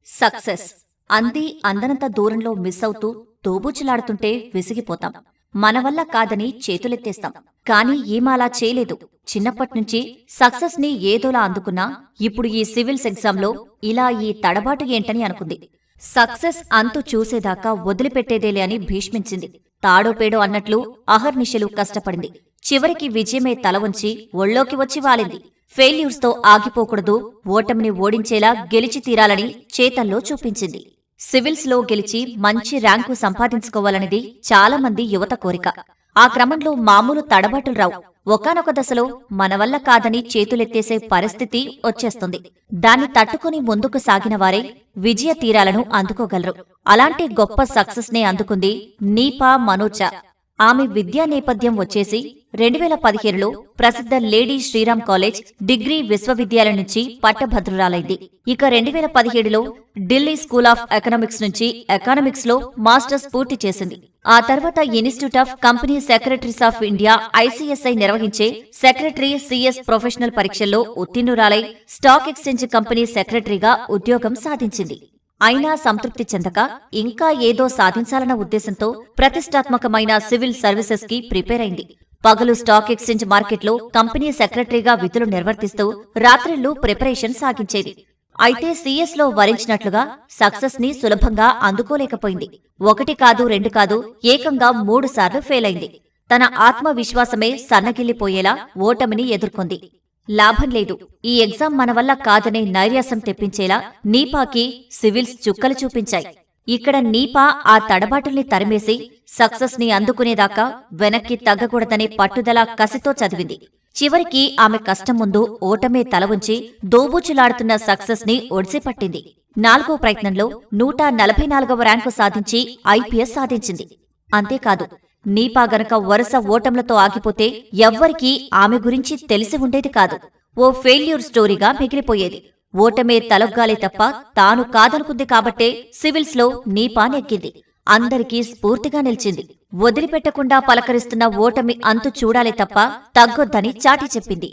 Success అంది అందనంత దూరంలో మిస్ అవుతూ తోబూచులాడుతుంటే విసిగిపోతాం. మన వల్ల కాదని చేతులెత్తేస్తాం. కానీ ఈమాలా చేయలేదు. చిన్నప్పట్నుంచి సక్సెస్ ని ఏదోలా అందుకున్నా ఇప్పుడు ఈ సివిల్స్ ఎగ్జామ్లో ఇలా ఈ తడబాటు ఏంటని అనుకుంది. సక్సెస్ అంతు చూసేదాకా వదిలిపెట్టేదేలే అని భీష్మించింది. తాడోపేడో అన్నట్లు అహర్నిశలు కష్టపడింది. చివరికి విజయమే తల వంచి ఒళ్ళోకి వచ్చి వాలింది. ఫెయిల్యూర్స్తో ఆగిపోకూడదు, ఓటమిని ఓడించేలా గెలిచి తీరాలని చేతల్లో చూపించింది. సివిల్స్లో గెలిచి మంచి ర్యాంకు సంపాదించుకోవాలనేది చాలామంది యువత కోరిక. ఆ క్రమంలో మామూలు తడబాటులు రావు. ఒకానొక దశలో మనవల్ల కాదని చేతులెత్తేసే పరిస్థితి వచ్చేస్తుంది. దాన్ని తట్టుకుని ముందుకు సాగిన వారే విజయ తీరాలను అందుకోగలరు. అలాంటి గొప్ప సక్సెస్ నే అందుకుంది నీపా మనోజ. ఆమె విద్యా నేపథ్యం వచ్చేసి 2017లో ప్రసిద్ధ లేడీ శ్రీరామ్ కాలేజ్ డిగ్రీ విశ్వవిద్యాలయం నుంచి పట్టభద్రురాలైంది. ఇక 2017లో ఢిల్లీ స్కూల్ ఆఫ్ ఎకనామిక్స్ నుంచి ఎకనామిక్స్లో మాస్టర్స్ పూర్తి చేసింది. ఆ తర్వాత institute of company secretaries of India ICSI నిర్వహించే సెక్రటరీ CS ప్రొఫెషనల్ పరీక్షల్లో ఉత్తీర్ణురాలై స్టాక్ ఎక్స్చేంజ్ కంపెనీ సెక్రటరీగా ఉద్యోగం సాధించింది. అయినా సంతృప్తి చెందక ఇంకా ఏదో సాధించాలన్న ఉద్దేశంతో ప్రతిష్టాత్మకమైన సివిల్ సర్వీసెస్ కి ప్రిపేర్ అయింది. పగలు స్టాక్ ఎక్స్చేంజ్ మార్కెట్లో కంపెనీ సెక్రటరీగా విధులు నిర్వర్తిస్తూ రాత్రిళ్లు ప్రిపరేషన్ సాగించేది. అయితే CS లో వరించినట్లుగా సక్సెస్ ని సులభంగా అందుకోలేకపోయింది. 1 కాదు 2 కాదు ఏకంగా 3 సార్లు ఫెయిల్ అయింది. తన ఆత్మవిశ్వాసమే సన్నగిల్లిపోయేలా ఓటమిని ఎదుర్కొంది. లాభం లేదు, ఈ ఎగ్జామ్ మన వల్ల కాదనే నైర్యాసం తెప్పించేలా నీపాకి సివిల్స్ చుక్కలు చూపించాయి. ఇక్కడ నీపా ఆ తడబాటుల్ని తరిమేసి సక్సెస్ ని అందుకునేదాకా వెనక్కి తగ్గకూడదనే పట్టుదల కసితో చదివింది. చివరికి ఆమె కష్టం ముందు ఓటమే తల ఉంచి దోబూచులాడుతున్న సక్సెస్ ని ఒడిసిపట్టింది. 4వ ప్రయత్నంలో 144వ ర్యాంకు సాధించి IPS సాధించింది. అంతేకాదు, నీపా గనక వరుస ఓటంలతో ఆగిపోతే ఎవ్వరికీ ఆమె గురించి తెలిసి ఉండేది కాదు. ఓ ఫెయిల్యూర్ స్టోరీగా మిగిలిపోయేది. ఓటమే తలొగ్గాలే తప్ప తాను కాదనుకుంది కాబట్టే సివిల్స్లో నీపా నెగ్గింది. అందరికీ స్ఫూర్తిగా నిలిచింది. వదిలిపెట్టకుండా పలకరిస్తున్న ఓటమి అంతు చూడాలే తప్ప తగ్గొద్దని చాటి చెప్పింది.